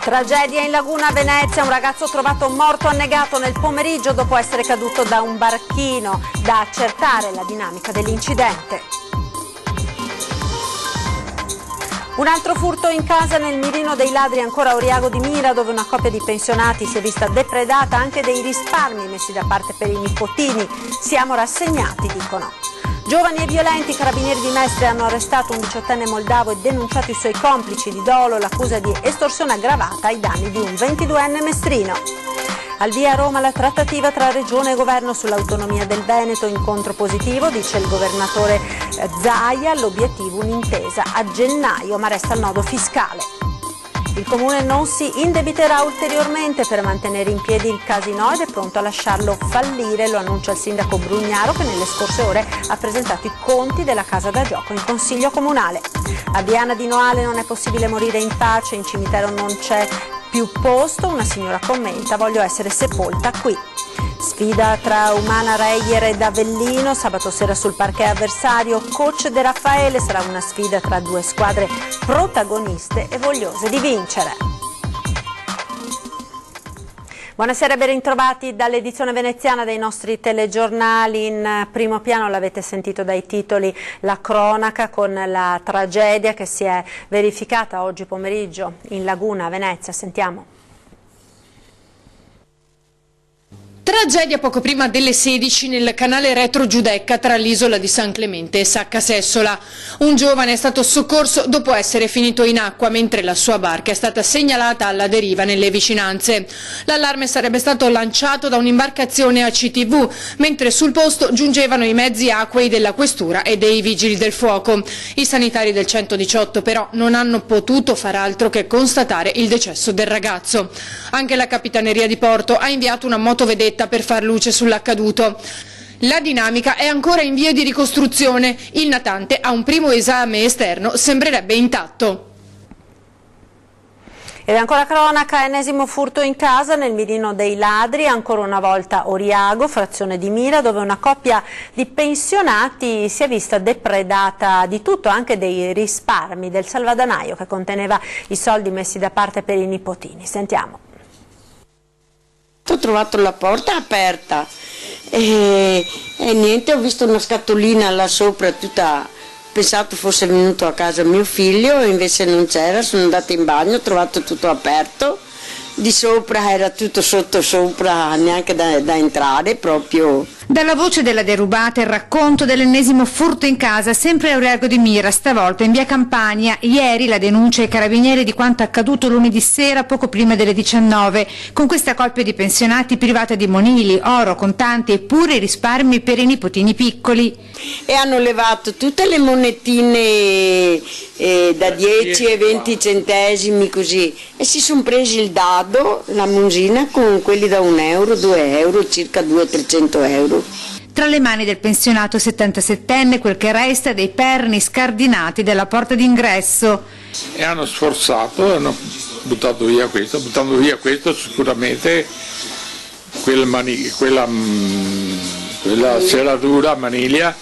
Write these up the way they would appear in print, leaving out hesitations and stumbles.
Tragedia in laguna a Venezia, un ragazzo trovato morto annegato nel pomeriggio dopo essere caduto da un barchino. Da accertare la dinamica dell'incidente. Un altro furto in casa nel mirino dei ladri ancora a Oriago di Mira, dove una coppia di pensionati si è vista depredata anche dei risparmi messi da parte per i nipotini. Siamo rassegnati, dicono. Giovani e violenti, i carabinieri di Mestre hanno arrestato un 18enne moldavo e denunciato i suoi complici di dolo, l'accusa di estorsione aggravata ai danni di un 22enne mestrino. Al via a Roma la trattativa tra Regione e Governo sull'autonomia del Veneto, incontro positivo, dice il governatore Zaia, l'obiettivo un'intesa a gennaio, ma resta il nodo fiscale. Il Comune non si indebiterà ulteriormente per mantenere in piedi il Casinò ed è pronto a lasciarlo fallire, lo annuncia il sindaco Brugnaro, che nelle scorse ore ha presentato i conti della casa da gioco in Consiglio Comunale. A Diana di Noale non è possibile morire in pace, in cimitero non c'è più posto, una signora commenta: voglio essere sepolta qui. Sfida tra Umana Reyer ed Avellino, sabato sera sul parquet avversario, coach De Raffaele, sarà una sfida tra due squadre protagoniste e vogliose di vincere. Buonasera e ben ritrovati dall'edizione veneziana dei nostri telegiornali. In primo piano, l'avete sentito dai titoli, la cronaca con la tragedia che si è verificata oggi pomeriggio in laguna a Venezia. Sentiamo. Tragedia poco prima delle 16 nel canale Retro Giudecca tra l'isola di San Clemente e Sacca Sessola. Un giovane è stato soccorso dopo essere finito in acqua mentre la sua barca è stata segnalata alla deriva nelle vicinanze. L'allarme sarebbe stato lanciato da un'imbarcazione ACTV, mentre sul posto giungevano i mezzi acquei della questura e dei vigili del fuoco. I sanitari del 118 però non hanno potuto far altro che constatare il decesso del ragazzo. Anche la Capitaneria di Porto ha inviato una motovedetta per far luce sull'accaduto. La dinamica è ancora in via di ricostruzione. Il natante a un primo esame esterno sembrerebbe intatto. Ed ancora cronaca, ennesimo furto in casa nel mirino dei ladri, ancora una volta Oriago, frazione di Mira, dove una coppia di pensionati si è vista depredata di tutto, anche dei risparmi del salvadanaio che conteneva i soldi messi da parte per i nipotini. Sentiamo. Ho trovato la porta aperta e niente, ho visto una scatolina là sopra tutta, pensato fosse venuto a casa mio figlio, invece non c'era, sono andata in bagno, ho trovato tutto aperto, di sopra era tutto sotto sopra, neanche da entrare proprio. Dalla voce della derubata il racconto dell'ennesimo furto in casa, sempre a Oriago di Mira, stavolta in via Campania. Ieri la denuncia ai carabinieri di quanto accaduto lunedì sera poco prima delle 19, con questa coppia di pensionati privata di monili, oro, contanti e pure i risparmi per i nipotini piccoli. E hanno levato tutte le monetine da 10 e 20 centesimi così, e si sono presi il dado, la musina, con quelli da 1 euro, 2 euro, circa 200-300 euro. Tra le mani del pensionato 77enne quel che resta dei perni scardinati della porta d'ingresso. E hanno sforzato, hanno buttato via questo, buttando via questo sicuramente quella serratura, maniglia,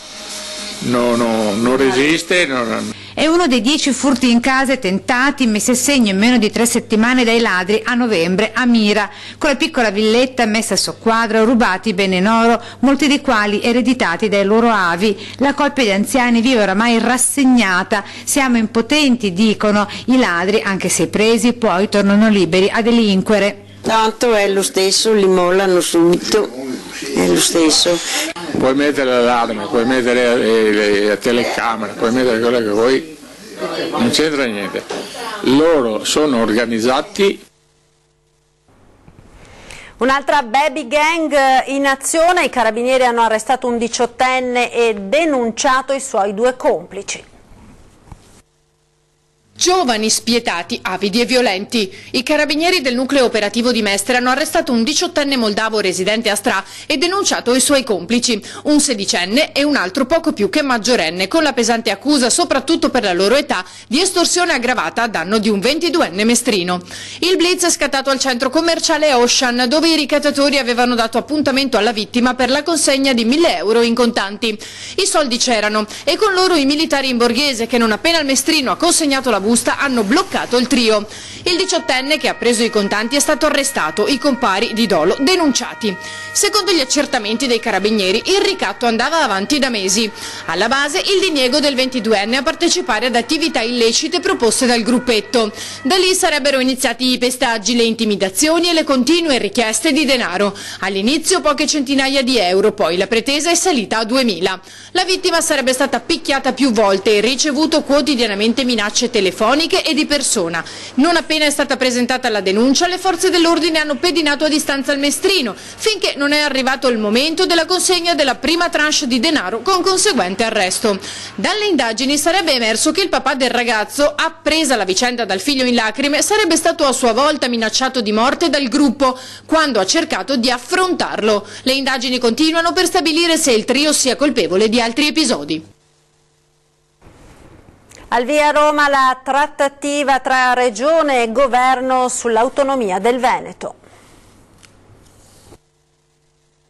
non resiste. È uno dei 10 furti in case tentati, messi a segno in meno di 3 settimane dai ladri a novembre a Mira. Con la piccola villetta messa a soqquadro, rubati beni in oro, molti dei quali ereditati dai loro avi. La coppia di anziani vive oramai rassegnata. Siamo impotenti, dicono. I ladri, anche se presi, poi tornano liberi a delinquere. Tanto è lo stesso, li mollano subito, è lo stesso. Puoi mettere l'allarme, puoi mettere la telecamera, puoi mettere quello che vuoi, non c'entra niente. Loro sono organizzati. Un'altra baby gang in azione, i carabinieri hanno arrestato un 18enne e denunciato i suoi 2 complici. Giovani spietati, avidi e violenti. I carabinieri del nucleo operativo di Mestre hanno arrestato un 18enne moldavo residente a Stra e denunciato i suoi complici, un 16enne e un altro poco più che maggiorenne, con la pesante accusa, soprattutto per la loro età, di estorsione aggravata a danno di un 22enne mestrino. Il blitz è scattato al centro commerciale Ocean, dove i ricattatori avevano dato appuntamento alla vittima per la consegna di 1.000 euro in contanti. I soldi c'erano e con loro i militari in borghese che, non appena il mestrino ha consegnato la busta hanno bloccato il trio. Il 18enne che ha preso i contanti è stato arrestato, i compari di dolo denunciati. Secondo gli accertamenti dei carabinieri il ricatto andava avanti da mesi. Alla base il diniego del 22enne a partecipare ad attività illecite proposte dal gruppetto. Da lì sarebbero iniziati i pestaggi, le intimidazioni e le continue richieste di denaro. All'inizio poche centinaia di euro, poi la pretesa è salita a 2000. La vittima sarebbe stata picchiata più volte e ricevuto quotidianamente minacce telefoniche e di persona. Non appena è stata presentata la denuncia, le forze dell'ordine hanno pedinato a distanza il maestrino, finché non è arrivato il momento della consegna della prima tranche di denaro con conseguente arresto. Dalle indagini sarebbe emerso che il papà del ragazzo, appresa la vicenda dal figlio in lacrime, sarebbe stato a sua volta minacciato di morte dal gruppo quando ha cercato di affrontarlo. Le indagini continuano per stabilire se il trio sia colpevole di altri episodi. Al via Roma la trattativa tra Regione e Governo sull'autonomia del Veneto.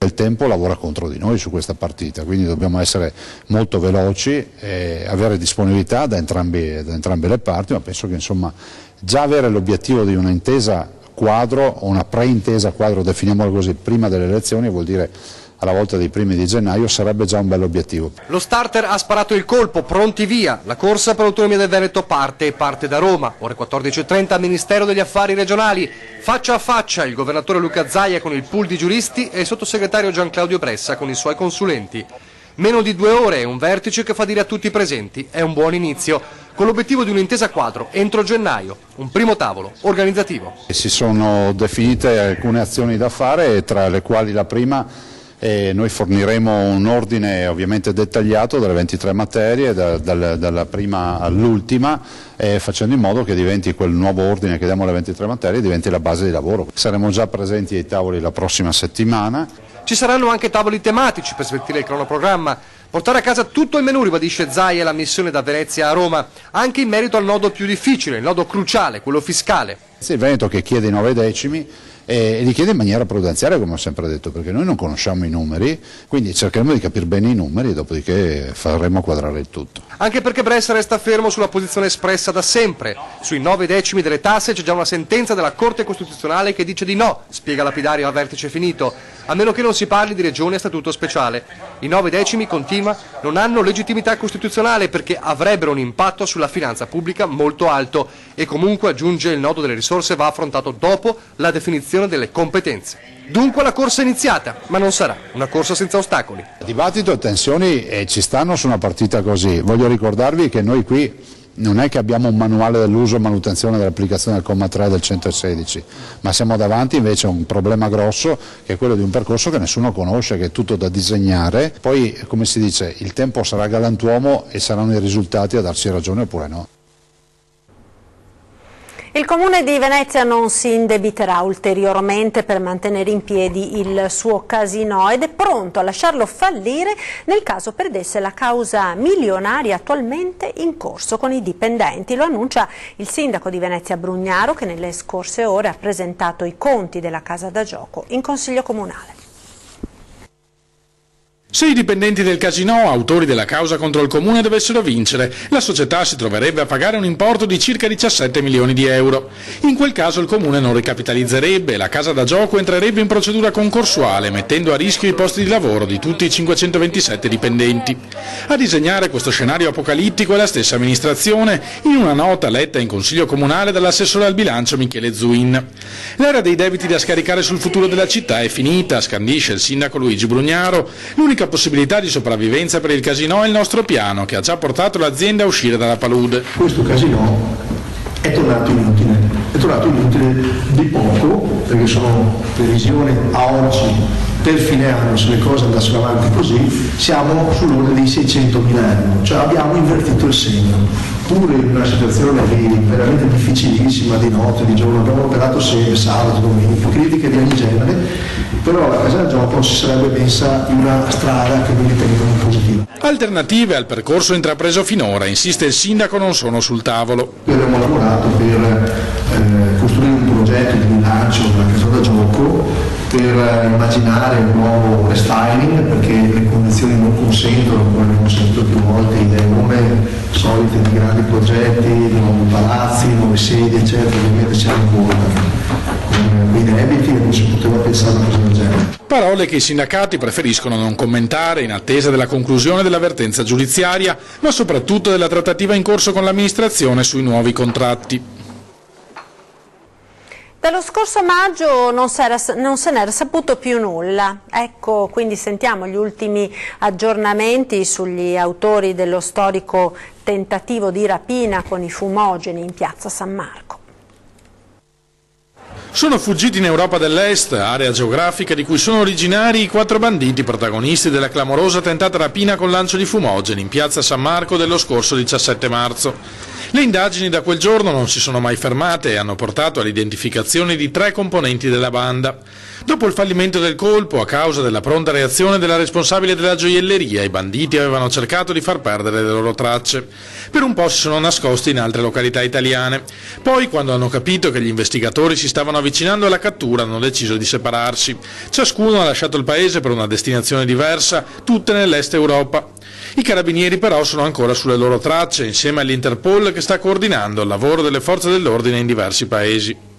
Il tempo lavora contro di noi su questa partita, quindi dobbiamo essere molto veloci e avere disponibilità da entrambe le parti, ma penso che insomma già avere l'obiettivo di una intesa quadro o una preintesa quadro, definiamola così, prima delle elezioni vuol dire alla volta dei primi di gennaio sarebbe già un bel obiettivo. Lo starter ha sparato il colpo, pronti via. La corsa per l'autonomia del Veneto parte da Roma. Ore 14:30 Ministero degli Affari Regionali. Faccia a faccia il governatore Luca Zaia con il pool di giuristi e il sottosegretario Gian Claudio Bressa con i suoi consulenti. Meno di 2 ore e un vertice che fa dire a tutti i presenti è un buon inizio, con l'obiettivo di un'intesa quadro entro gennaio, un primo tavolo organizzativo. Si sono definite alcune azioni da fare, tra le quali la prima noi forniremo un ordine ovviamente dettagliato delle 23 materie, dalla prima all'ultima, facendo in modo che diventi quel nuovo ordine che diamo alle 23 materie, diventi la base di lavoro. Saremo già presenti ai tavoli la prossima settimana. Ci saranno anche tavoli tematici per sveltire il cronoprogramma. Portare a casa tutto il menù, ribadisce Zaia, la missione da Venezia a Roma, anche in merito al nodo più difficile, il nodo cruciale, quello fiscale. Il Veneto che chiede i 9 decimi e li chiede in maniera prudenziale, come ho sempre detto, perché noi non conosciamo i numeri, quindi cercheremo di capire bene i numeri e dopodiché faremo quadrare il tutto. Anche perché Bressa resta fermo sulla posizione espressa da sempre. Sui 9 decimi delle tasse c'è già una sentenza della Corte Costituzionale che dice di no, spiega Lapidario a vertice finito, a meno che non si parli di regioni a statuto speciale. I 9 decimi, continua, non hanno legittimità costituzionale perché avrebbero un impatto sulla finanza pubblica molto alto e comunque, aggiunge, il nodo delle risorse va affrontato dopo la definizione delle competenze. Dunque la corsa è iniziata, ma non sarà una corsa senza ostacoli. Dibattito e tensioni ci stanno su una partita così. Voglio ricordarvi che noi qui non è che abbiamo un manuale dell'uso e manutenzione dell'applicazione del comma 3 del 116, ma siamo davanti invece a un problema grosso che è quello di un percorso che nessuno conosce, che è tutto da disegnare. Poi, come si dice, il tempo sarà galantuomo e saranno i risultati a darci ragione oppure no. Il Comune di Venezia non si indebiterà ulteriormente per mantenere in piedi il suo casinò ed è pronto a lasciarlo fallire nel caso perdesse la causa milionaria attualmente in corso con i dipendenti. Lo annuncia il sindaco di Venezia Brugnaro, che nelle scorse ore ha presentato i conti della casa da gioco in Consiglio Comunale. Se i dipendenti del casinò, autori della causa contro il Comune, dovessero vincere, la società si troverebbe a pagare un importo di circa 17 milioni di euro. In quel caso il Comune non ricapitalizzerebbe e la casa da gioco entrerebbe in procedura concorsuale, mettendo a rischio i posti di lavoro di tutti i 527 dipendenti. A disegnare questo scenario apocalittico è la stessa amministrazione, in una nota letta in Consiglio Comunale dall'assessore al bilancio Michele Zuin. L'era dei debiti da scaricare sul futuro della città è finita, scandisce il sindaco Luigi Brugnaro. L'unica possibilità di sopravvivenza per il casinò è il nostro piano, che ha già portato l'azienda a uscire dalla palude. Questo casinò è tornato inutile di poco, perché sono previsioni a oggi per fine anno, se le cose andassero avanti così, siamo sull'ordine dei 600.000 euro, cioè abbiamo invertito il segno. Pure in una situazione veramente difficilissima, di notte, di giorno, abbiamo operato sempre, sabato, domenica, critiche di ogni genere, però la casa da gioco si sarebbe messa in una strada che noi riteniamo positiva. Alternative al percorso intrapreso finora, insiste il sindaco, non sono sul tavolo. Noi abbiamo lavorato per costruire un progetto di rilancio della casa da gioco per immaginare un nuovo restyling, perché le condizioni non consentono, come abbiamo sentito più volte, idee come solite di grandi progetti, nuovi palazzi, nuove sedi, eccetera. Ovviamente c'è ancora con quei debiti e non si poteva pensare a una cosa del genere. Parole che i sindacati preferiscono non commentare in attesa della conclusione dell'avvertenza giudiziaria, ma soprattutto della trattativa in corso con l'amministrazione sui nuovi contratti. Dallo scorso maggio non se n'era saputo più nulla. Ecco, quindi sentiamo gli ultimi aggiornamenti sugli autori dello storico tentativo di rapina con i fumogeni in piazza San Marco. Sono fuggiti in Europa dell'Est, area geografica di cui sono originari i 4 banditi protagonisti della clamorosa tentata rapina con lancio di fumogeni in piazza San Marco dello scorso 17 marzo. Le indagini da quel giorno non si sono mai fermate e hanno portato all'identificazione di 3 componenti della banda. Dopo il fallimento del colpo, a causa della pronta reazione della responsabile della gioielleria, i banditi avevano cercato di far perdere le loro tracce. Per un po' si sono nascosti in altre località italiane. Poi, quando hanno capito che gli investigatori si stavano avvicinando alla cattura, hanno deciso di separarsi. Ciascuno ha lasciato il paese per una destinazione diversa, tutte nell'est Europa. I carabinieri però sono ancora sulle loro tracce, insieme all'Interpol che sta coordinando il lavoro delle forze dell'ordine in diversi paesi.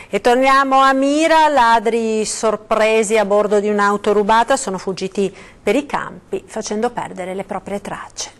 E torniamo a Mira, ladri sorpresi a bordo di un'auto rubata sono fuggiti per i campi facendo perdere le proprie tracce.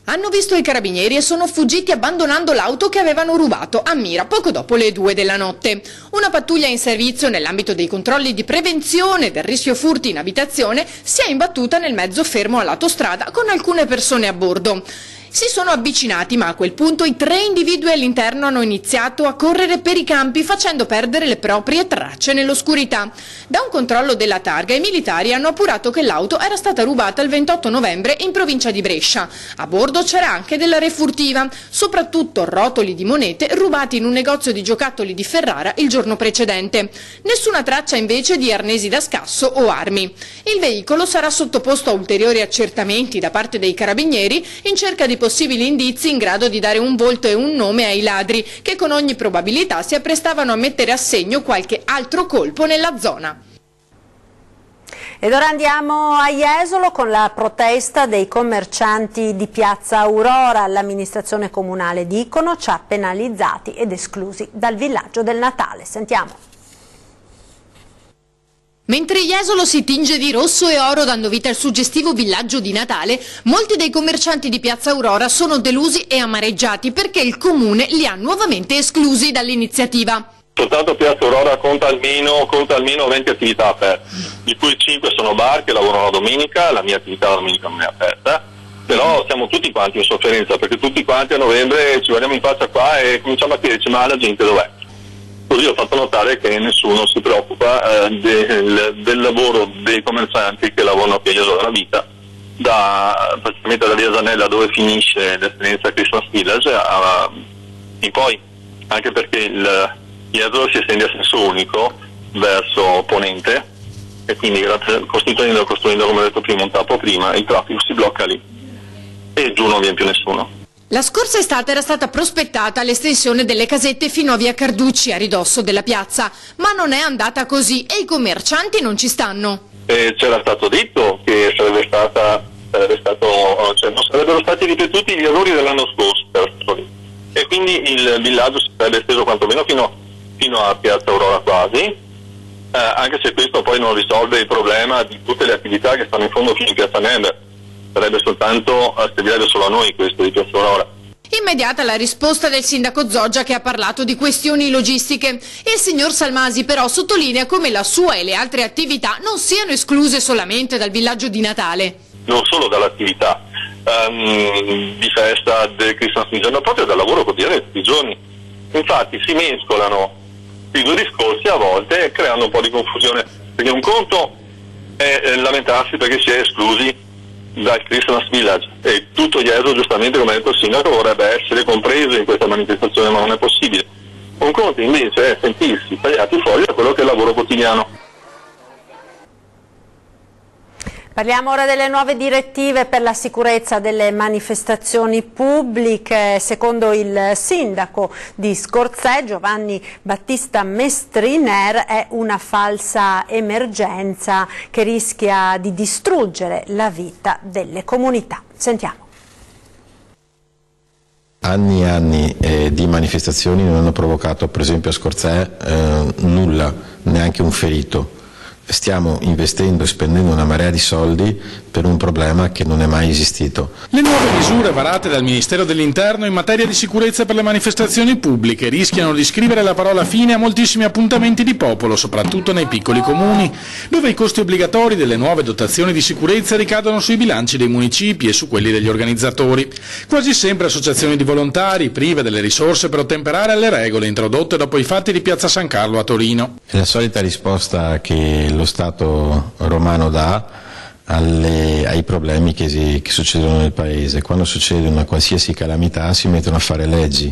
Hanno visto i carabinieri e sono fuggiti abbandonando l'auto che avevano rubato a Mira poco dopo le 2 della notte. Una pattuglia in servizio nell'ambito dei controlli di prevenzione del rischio furti in abitazione si è imbattuta nel mezzo fermo all'autostrada con alcune persone a bordo. Si sono avvicinati, ma a quel punto i 3 individui all'interno hanno iniziato a correre per i campi facendo perdere le proprie tracce nell'oscurità. Da un controllo della targa i militari hanno appurato che l'auto era stata rubata il 28 novembre in provincia di Brescia. A bordo c'era anche della refurtiva, soprattutto rotoli di monete rubati in un negozio di giocattoli di Ferrara il giorno precedente. Nessuna traccia invece di arnesi da scasso o armi. Il veicolo sarà sottoposto a ulteriori accertamenti da parte dei carabinieri in cerca di possibili indizi in grado di dare un volto e un nome ai ladri che con ogni probabilità si apprestavano a mettere a segno qualche altro colpo nella zona. Ed ora andiamo a Jesolo con la protesta dei commercianti di Piazza Aurora. L'amministrazione comunale di Icono ci ha penalizzati ed esclusi dal villaggio del Natale. Sentiamo. Mentre Jesolo si tinge di rosso e oro dando vita al suggestivo villaggio di Natale, molti dei commercianti di Piazza Aurora sono delusi e amareggiati perché il comune li ha nuovamente esclusi dall'iniziativa. Soltanto Piazza Aurora conta almeno 20 attività aperte, di cui 5 sono bar che lavorano la domenica, la mia attività la domenica non è aperta, però siamo tutti quanti in sofferenza perché tutti quanti a novembre ci guardiamo in faccia qua e cominciamo a chiederci ma la gente dov'è? Così ho fatto notare che nessuno si preoccupa del lavoro dei commercianti che lavorano qui a Jesolo della Vita, praticamente da via Zanella dove finisce l'esperienza Christmas Village in poi, anche perché Jesolo si estende a senso unico verso ponente e quindi costruendo come ho detto prima un tappo prima, il traffico si blocca lì e giù non viene più nessuno. La scorsa estate era stata prospettata l'estensione delle casette fino a via Carducci, a ridosso della piazza, ma non è andata così e i commercianti non ci stanno. C'era stato detto che non sarebbero stati ripetuti gli errori dell'anno scorso e quindi il villaggio si sarebbe esteso quantomeno fino a Piazza Aurora quasi, anche se questo poi non risolve il problema di tutte le attività che stanno in fondo fino in Piazza Neve. Servirebbe solo a noi questo di Piazza Aurora. Immediata la risposta del sindaco Zoggia che ha parlato di questioni logistiche. Il signor Salmasi però sottolinea come la sua e le altre attività non siano escluse solamente dal villaggio di Natale. Non solo dall'attività di festa del Christmas Village, ma proprio dal lavoro quotidiano di tutti i giorni. Infatti si mescolano i due discorsi a volte creando un po' di confusione, perché un conto è lamentarsi perché si è esclusi dal Christmas Village e tutto Jesolo, giustamente come ha detto il sindaco, vorrebbe essere compreso in questa manifestazione, ma non è possibile. Un conto invece è sentirsi tagliati fuori da quello che è il lavoro quotidiano. Parliamo ora delle nuove direttive per la sicurezza delle manifestazioni pubbliche. Secondo il sindaco di Scorzè, Giovanni Battista Mestriner, è una falsa emergenza che rischia di distruggere la vita delle comunità. Sentiamo. Anni e anni di manifestazioni non hanno provocato, per esempio a Scorzè, nulla, neanche un ferito. Stiamo investendo e spendendo una marea di soldi per un problema che non è mai esistito. Le nuove misure varate dal Ministero dell'Interno in materia di sicurezza per le manifestazioni pubbliche rischiano di scrivere la parola fine a moltissimi appuntamenti di popolo, soprattutto nei piccoli comuni, dove i costi obbligatori delle nuove dotazioni di sicurezza ricadono sui bilanci dei municipi e su quelli degli organizzatori. Quasi sempre associazioni di volontari, prive delle risorse per ottemperare alle regole introdotte dopo i fatti di Piazza San Carlo a Torino. È la solita risposta che lo Stato romano dà ai problemi che succedono nel paese. Quando succede una qualsiasi calamità si mettono a fare leggi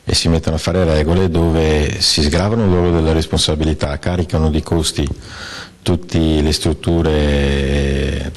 e si mettono a fare regole dove si sgravano loro delle responsabilità, caricano di costi tutte le strutture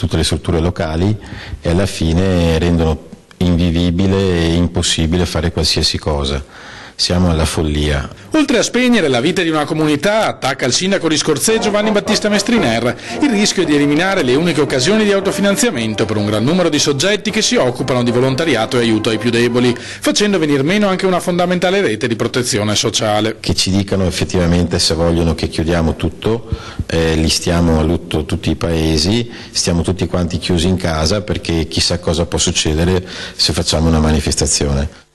locali e alla fine rendono invivibile e impossibile fare qualsiasi cosa. Siamo alla follia. Oltre a spegnere la vita di una comunità, attacca il sindaco di Scorzè Giovanni Battista Mestriner il rischio di eliminare le uniche occasioni di autofinanziamento per un gran numero di soggetti che si occupano di volontariato e aiuto ai più deboli, facendo venir meno anche una fondamentale rete di protezione sociale. Che ci dicano effettivamente se vogliono che chiudiamo tutto, listiamo a lutto tutti i paesi, stiamo tutti quanti chiusi in casa perché chissà cosa può succedere se facciamo una manifestazione.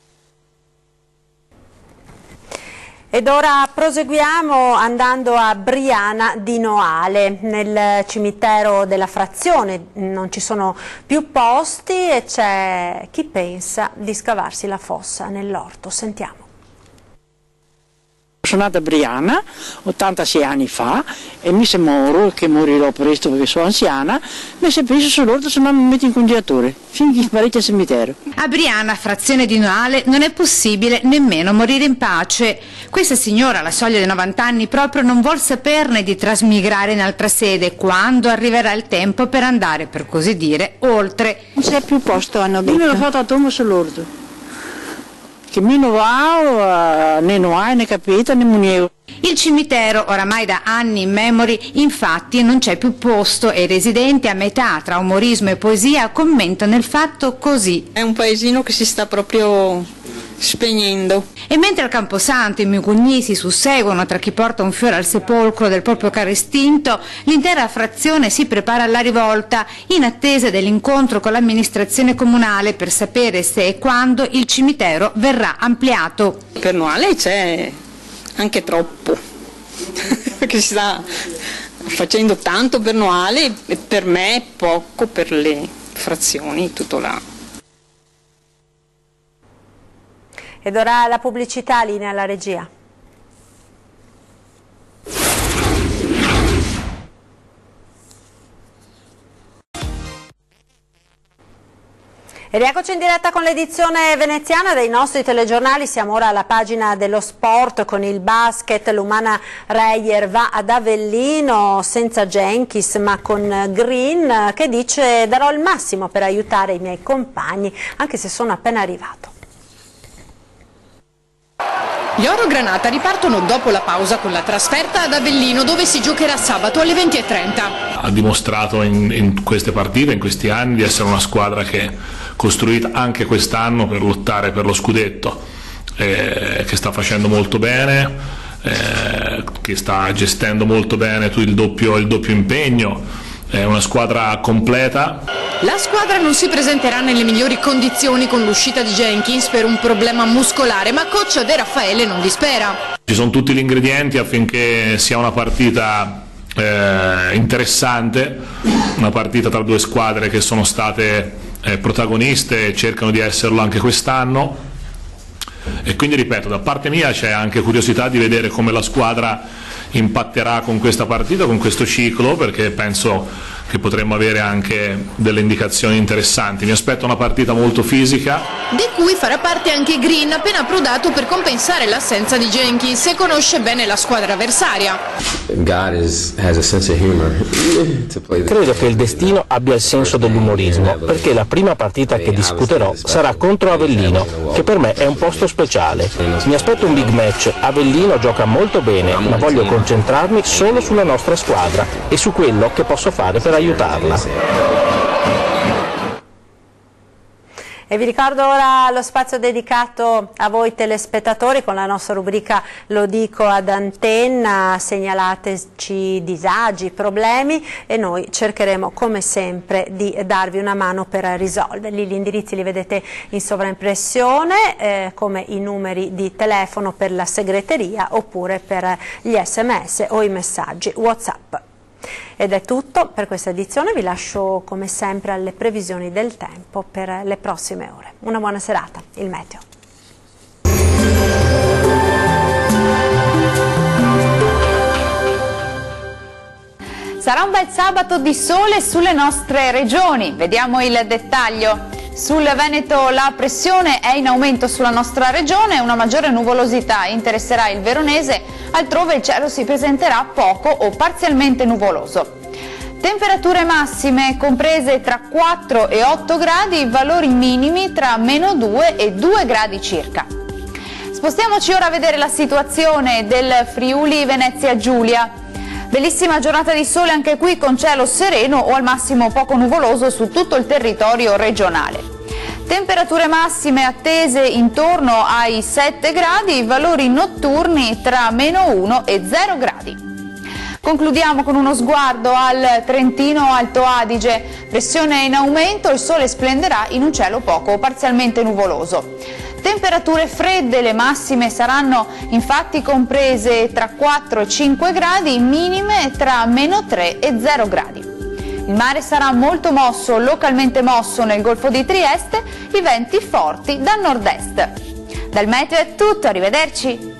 Ed ora proseguiamo andando a Briana di Noale. Nel cimitero della frazione non ci sono più posti e c'è chi pensa di scavarsi la fossa nell'orto. Sentiamo. Sono nata a Briana 86 anni fa e mi se moro, che morirò presto perché sono anziana, ma se penso sull'orto se no mi metto in congelatore finché sparite al cimitero. A Briana, frazione di Noale, non è possibile nemmeno morire in pace. Questa signora, alla soglia dei 90 anni, proprio non vuol saperne di trasmigrare in altra sede quando arriverà il tempo per andare, per così dire, oltre. Non c'è più posto, hanno detto. Io me l'ho fatto a tomba sull'orto. Che meno va, né no né capita né muniego. Il cimitero, oramai da anni immemori, infatti non c'è più posto e i residenti a metà tra umorismo e poesia commentano il fatto così. È un paesino che si sta proprio spegnendo. E mentre al Camposanto i mugugni si susseguono tra chi porta un fiore al sepolcro del proprio caro estinto, l'intera frazione si prepara alla rivolta in attesa dell'incontro con l'amministrazione comunale per sapere se e quando il cimitero verrà ampliato. Per Noale c'è anche troppo, perché si sta facendo tanto per Noale e per me poco per le frazioni, tutto là. Ed ora la pubblicità, linea alla regia. E rieccoci in diretta con l'edizione veneziana dei nostri telegiornali. Siamo ora alla pagina dello sport con il basket. l'Umana Reyer va ad Avellino senza Jenkins ma con Green, che dice: darò il massimo per aiutare i miei compagni anche se sono appena arrivato. Gli Orogranata ripartono dopo la pausa con la trasferta ad Avellino, dove si giocherà sabato alle 20:30. Ha dimostrato in queste partite, in questi anni, di essere una squadra che è costruita anche quest'anno per lottare per lo scudetto, che sta facendo molto bene, che sta gestendo molto bene il doppio impegno. È una squadra completa. La squadra non si presenterà nelle migliori condizioni con l'uscita di Jenkins per un problema muscolare, ma coach De Raffaele non dispera. Ci sono tutti gli ingredienti affinché sia una partita interessante, una partita tra due squadre che sono state protagoniste e cercano di esserlo anche quest'anno. E quindi ripeto, da parte mia c'è anche curiosità di vedere come la squadra impatterà con questa partita, con questo ciclo, perché penso che potremmo avere anche delle indicazioni interessanti. Mi aspetto una partita molto fisica, di cui farà parte anche Green, appena approdato per compensare l'assenza di Jenkins, e conosce bene la squadra avversaria. Credo che il destino abbia il senso dell'umorismo, perché la prima partita che disputerò sarà contro Avellino, che per me è un posto speciale. Mi aspetto un big match. Avellino gioca molto bene, ma voglio concentrarmi solo sulla nostra squadra e su quello che posso fare per aiutarla. E vi ricordo ora lo spazio dedicato a voi telespettatori con la nostra rubrica Lo dico ad antenna. Segnalateci disagi, problemi e noi cercheremo come sempre di darvi una mano per risolverli. Gli indirizzi li vedete in sovraimpressione, come i numeri di telefono per la segreteria oppure per gli SMS o i messaggi WhatsApp. Ed è tutto per questa edizione, vi lascio come sempre alle previsioni del tempo per le prossime ore. Una buona serata, il meteo. Sarà un bel sabato di sole sulle nostre regioni, vediamo il dettaglio. Sul Veneto la pressione è in aumento sulla nostra regione, una maggiore nuvolosità interesserà il Veronese, altrove il cielo si presenterà poco o parzialmente nuvoloso. Temperature massime comprese tra 4 e 8 gradi, valori minimi tra -2 e 2 gradi circa. Spostiamoci ora a vedere la situazione del Friuli Venezia Giulia. Bellissima giornata di sole anche qui, con cielo sereno o al massimo poco nuvoloso su tutto il territorio regionale. Temperature massime attese intorno ai 7 gradi, valori notturni tra -1 e 0 gradi. Concludiamo con uno sguardo al Trentino Alto Adige. Pressione in aumento, il sole splenderà in un cielo poco o parzialmente nuvoloso. Temperature fredde, le massime saranno infatti comprese tra 4 e 5 gradi, minime tra -3 e 0 gradi. Il mare sarà molto mosso, localmente mosso nel Golfo di Trieste, i venti forti da nord-est. Dal meteo è tutto, arrivederci!